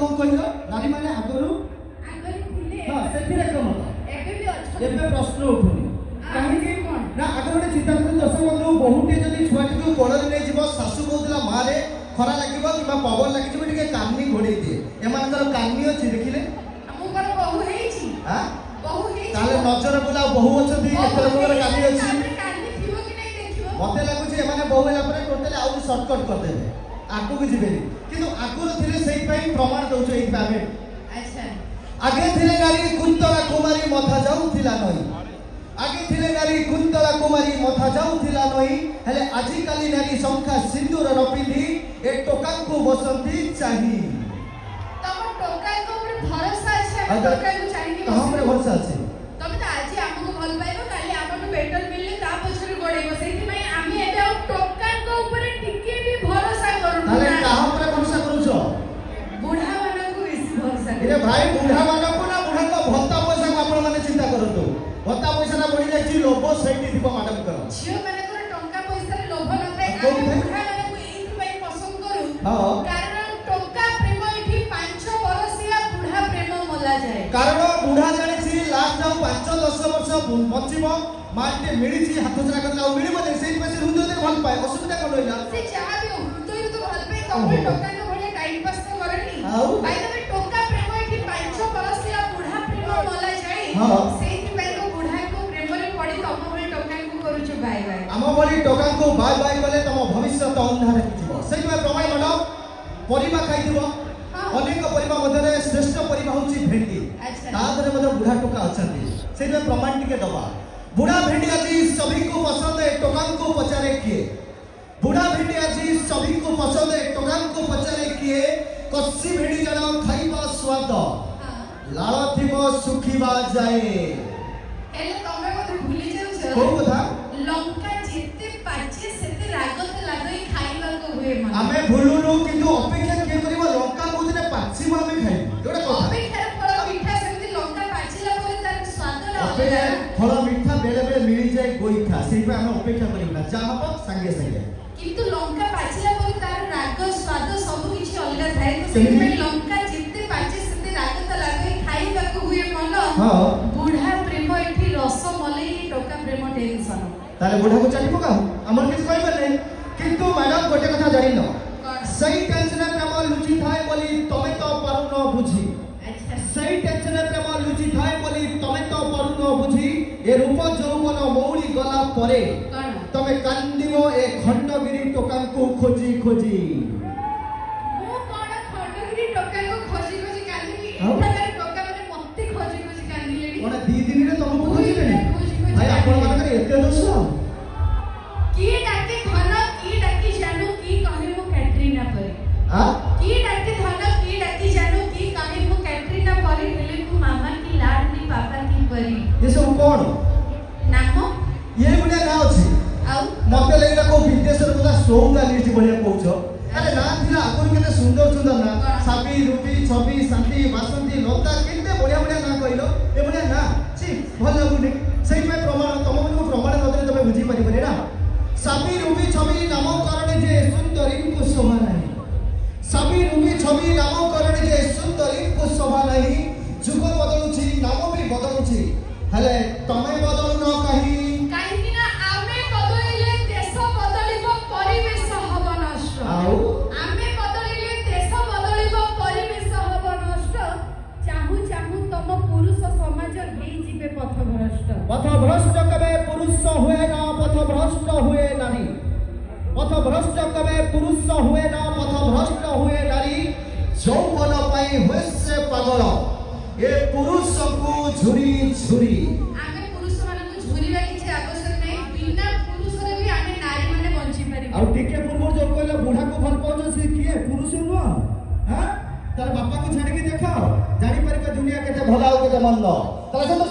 कौन कहलो नारी माने आगरू हां सेथिरे कमत एबे प्रश्न उठुनी काहे ना आगे गोटे चिंता करते दर्शक बंधु बहुटे जदि छुआटी को कोड़े नहीं जीव सासू कहला मारे खरा लागिबो कि पवन लागिबो टिके कान्नी घोड़े दिए एमानकर कान्नी अछि देखिले हमु कर बहु हेछि हां बहु हेछि ताले नजर बुला बहु अछि केतर मोर कान्नी अछि कान्नी थिबो कि नहीं देखिबो मते लागुछि एमाने बहु होला परे टोटली आउ शॉर्टकट कर देबे आगु को जिबेनी किंतु आगु थिले सेहि पई प्रमाण दउछ एई पावे अच्छा आगे थिले नारी कुंतला कुमारी मथा जाउथिला नई आगे थिले नारी कुंतला कुमारी मथा जाउथिला नई हेले आजि काली नारी शंखा सिंदूर न पिंधी ए टोका को बसंती चाही तम टोका को ऊपर भरोसा छै हम टोका को चाहिए तो हमरे भरोसा छै तमे त आज हमको भल पाइबो काली हमको बेटर मिलले ता पछरे गोडेबो सेति पई आमी एबे टोका को ऊपर टिके भी भरोसा करू ताले काहा पर भरोसा करू छ बुढ़ा वाला को बेसी भरोसा रे भाई बुढ़ा वाला को ना बुढ़ा को भत्ता पैसा को आपण माने चिंता करतो भत्ता पैसा ना बढ़ी जाई लोभ सहित दीप मैडम कर झियो माने को टंका पैसा रे लोभ न थाए आमी बुढ़ा वाला को एई पई पसंद करू हां कारण टोका प्रेम एठी 5 वर्षिया बुढ़ा प्रेम मला जाए कारण बुढ़ा जाने छी लास्ट जाऊ 5-10 वर्ष बचिबो माटे मिली छी हाथ जरा करला मिलिबो नै सेही पैसे हृदय दे भल पाए असुविधा कोन होइला से चाहा भी हृदय तो भल पाए तमे टोका को भले टाइम पास तो करनी भाई तमे टोका प्रेम एठी 5 वर्षिया बुढ़ा प्रेम मला जाए सेही पई को बुढ़ा को प्रेम रे पड़ी तम भले टोका को करू छ बाय बाय आम भली टोका को बाय बाय कले तम भविष्य तो अंधार किथिबो सेही में प्रमाण मैडम परिबा खाइथिबो अनेक परिबा मधरे श्रेष्ठ परिबा होची भेंडी तादरे मधे बुढ़ा टोका अछंती सेही में प्रमाण टिके दबा बुढ़ा भेंडी আজি सभी को पसंद है टोका को पचारे किए बुढ़ा भेंडी আজি सभी को पसंद है टोका को पचारे किए कच्ची भेंडी जणा खाइबा स्वाद लाळ थिबो सुखीबा जाए एले तमे को भूली जाउ छ को कथा लंका जिते पाचे सेते रागत लागई खाइबा को हुए मन आमे भूलुनु किंतु अपेक्षा के करबो लंका को दिने पाची आमे खाइ एटा कथा अपेक्षा फल मीठा सेते लंका पाचिला परे तार स्वाद ना अपेक्षा फल मीठा बेले बेले मिली जाए गोइठा सेही पे आमे अपेक्षा करिबा जा हबो संगे संगे किंतु लंका पाचिला परे तार राग स्वाद सब किछि अलग थाए तो सेही पे लंका जिते पाचे सेते रागत लागई खाइबा को हुए मन हां बुढ़ा प्रेम एठी रस मलई टोका प्रेम टेंशन ताले बुढ़ा को चाटी पका हमर किछ कहि परले किंतु मैडम गोटे कथा जानि न सही टेंशन प्रेम लुचि थाए बोली तमे तो पारु न बुझी अच्छा सही टेंशन प्रेम लुचि थाए बोली तमे तो पारु न बुझी ए रूप जौवन मौली गला परे तमे कांदिबो ए खंडगिरी टोका को खोजी खोजी मो कोन खंडगिरी टोका को खोजी खोजी कांदिबी एटा टोका माने मत्ते खोजी खोजी कांदिलेडी ओना दी दिन रे तुमको खोजिलेनी भाई आपण मानकर एते दोष की डाके धन की डाकी जानू की कहे मो कैटरीना परे हां की डाके धन की डाकी जानू की कहे मो कैटरीना परे हेले को मामा की लाडली पापा की परी ये सब कौन नाम ये गुने ना अछि आउ मते लेला को विदेशर को सोंगा लिस्ट बढ़िया कहउछो अरे ना थिला आकुर केते सुंदर सुंदर ना साबी रूपी छवि शांति वासंती लता केते बढ़िया बढ़िया ना कहलो ए बढ़िया ना छी भल लागुनी सही में प्रमाण तुमको प्रमाण नदरे तमे बुझी परिबने ना साबी रूपी छवि नामकरण जे सुंदरी को शोभा नहीं साबी रूपी छवि नामकरण जे सुंदरी को शोभा नहीं जुग बदलुची नाम भी बदलुची हेले तमे बदलु न कहि काहे ना आमे बदलिले देश बदलिबो परिवेश हब नष्ट आउ आमे बदलिले देश बदलिबो परिवेश हब नष्ट चाहू चाहू तम पुरुष समाज हेई जिवे पथ भ्रष्ट कबे पुरुष हुए ना पथ भ्रष्ट हुए नारी पथ भ्रष्ट कबे पुरुष हुए ना पथ भ्रष्ट हुए नारी यौवन पाई हुए से पागल ए पुरुष को झुरी झुरी आमे पुरुष माने को झुरीला किछि आवश्यक नै बिना पुरुष रे भी आमे नारी माने बंची पारी आ टिके पूर्व जो कहले बुढ़ा को भल पाउछ से किए पुरुष नुआ हां तार बापा को छाड़ी के देखो जानि पर के दुनिया केते भला हो केते मंद तले से तो